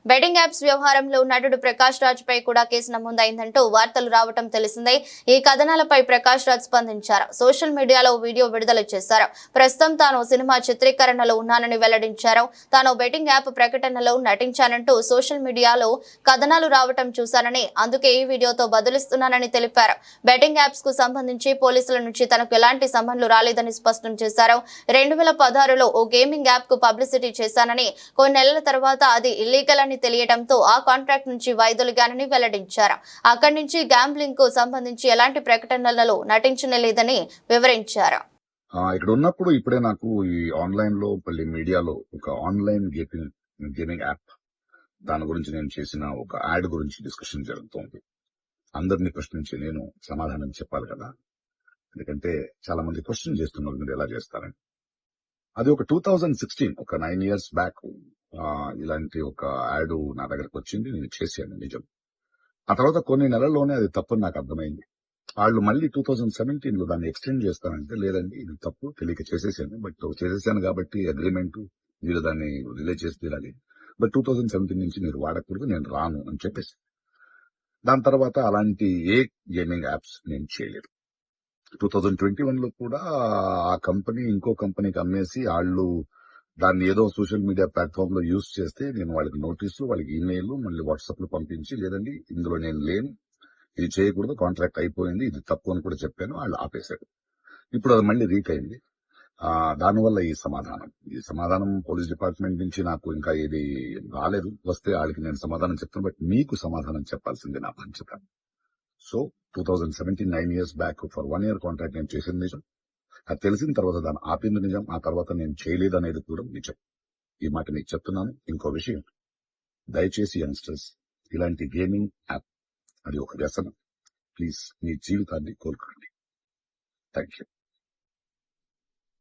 Betting apps వ్యవహారంలో నటుడు ప్రకాష్ రాజ్ పై కూడా కేసు నమోదైందంటూ వార్తలు రావటం తెలిసిందే. ఈ కథనాలపై ప్రకాష్ రాజ్ స్పందించారు. సోషల్ మీడియాలో వీడియో విడుదల చేశారు. ప్రస్తుతం తాను సినిమా చిత్రీకరణలో ఉన్నానని వెల్లడించారు. తాను బెట్టింగ్ యాప్ ప్రకటనలో నటించానంటూ సోషల్ మీడియాలో కథనాలు రావటం చూశానని, అందుకే ఈ వీడియోతో బదులిస్తున్నానని తెలిపారు. బెట్టింగ్ యాప్స్ కు సంబంధించి పోలీసుల నుంచి తనకు ఎలాంటి సమన్లు రాలేదని స్పష్టం చేశారు. 2016లో ఓ గేమింగ్ యాప్ కు పబ్లిసిటీ చేశానని, కొన్ని నెలల తర్వాత అది ఇల్లీగల్ అని తెలియడంతో ఆ కాంట్రాక్ట్ నుంచి వైదొలిగానని వెల్లడించారు. అక్కడి నుంచి గ్యాంబ్లింగ్ కు సంబంధించి ఎలాంటి ప్రకటనలలో నటించలేదని వివరించారు. ఇక్కడ ఉన్నప్పుడు ఇప్పుడే నాకు ఈ ఆన్లైన్ లో మీడియాలో ఒక ఆన్లైన్ గేమింగ్ యాప్ దాని గురించి నేను చేసిన ఒక యాడ్ గురించి డిస్కషన్ జరుగుతోంది. అందరినీ ప్రశ్నించి నేను సమాధానం చెప్పాలి కదా, ఎందుకంటే చాలా మంది క్వశ్చన్ చేస్తున్నారు మీరు ఎలా చేస్తారని. అది ఒక 2016 ఒక 9 years బ్యాక్ ఇలాంటి ఒక యాడ్ నా దగ్గరకు వచ్చింది. నేను చేశాను, నిజం. ఆ తర్వాత కొన్ని నెలల్లోనే అది తప్పని నాకు అర్థమైంది. వాళ్ళు మళ్ళీ 2017లో దాన్ని ఎక్స్టెండ్ చేస్తానంటే, లేదండి ఇది తప్పు, తెలియక చేసేసాను, బట్ చేసేసాను కాబట్టి అగ్రిమెంట్, మీరు దాన్ని రిలే చేసి తీరాలి, బట్ 2017 నుంచి మీరు వాడకూడదు, నేను రాను అని చెప్పేసి. దాని తర్వాత అలాంటి ఏ గేమింగ్ యాప్స్ నేను చేయలేదు. 2021లో కూడా ఆ కంపెనీ ఇంకో కంపెనీకి అమ్మేసి వాళ్ళు దాన్ని ఏదో సోషల్ మీడియా ప్లాట్ఫామ్ లో యూజ్ చేస్తే నేను వాళ్ళకి నోటీసులు, వాళ్ళకి ఈమెయిల్, మళ్ళీ వాట్సాప్ లో పంపించి, లేదండి ఇందులో నేను లేను, ఇది చేయకూడదు, కాంట్రాక్ట్ అయిపోయింది, ఇది తప్పు అని కూడా చెప్పాను. వాళ్ళు ఆపేశారు. ఇప్పుడు అది మళ్ళీ రీక్ అయింది. దానివల్ల ఈ సమాధానం పోలీస్ డిపార్ట్మెంట్ నుంచి నాకు ఇంకా ఏది రాలేదు. వస్తే వాళ్ళకి నేను సమాధానం చెప్తాను, బట్ మీకు సమాధానం చెప్పాల్సింది నా బాధ్యత. So 2017 9 years back for 1 year contract నేను చేసింది నిజం. అది తెలిసిన తర్వాత దాన్ని ఆపింది నిజం. ఆ తర్వాత నేను చేయలేదు అనేది కూడా నిజం. ఈ మాట మీకు చెప్తున్నాను. ఇంకో విషయం, దయచేసి యంగ్స్టర్స్, ఇలాంటి గేమింగ్ యాప్ అది ఒక వ్యసనం. ప్లీజ్ మీ జీవితాన్ని కోల్పోండి. Thank you.